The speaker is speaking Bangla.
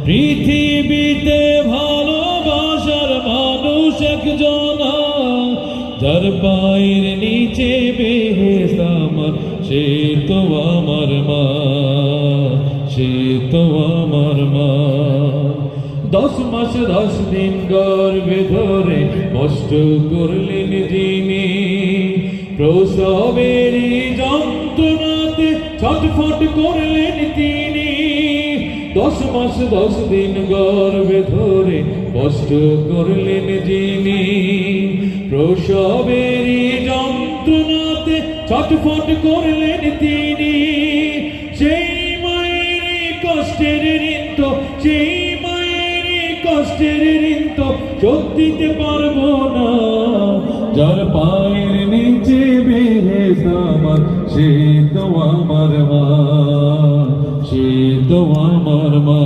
পৃথিবীতে ভালোবাসার মানুষ একজন, যার পায়ের নিচে বেহেশত আমার, সে তো আমার মা, সে তো আমার মা। 10 মাস 10 দিন গর্ভে ধরে কষ্ট করলেন যিনি, প্রসবেরই যন্ত্রণাতে ছটফট করলেন তিনি। 10 মাস 10 দিন গর্ভে ধরে কষ্ট করলেন যিনি, প্রসবেরই যন্ত্রণাতে ছটফট করলেন তিনি। সেই মায়েরই কষ্টের ঋণ তো, সেই মায়েরই কষ্টের ঋণ তো শোধ দিতে পারবো না, যার পায়ের নিচে বেহেশত আমার, সে তো আমার মা, সে তো আমার মা।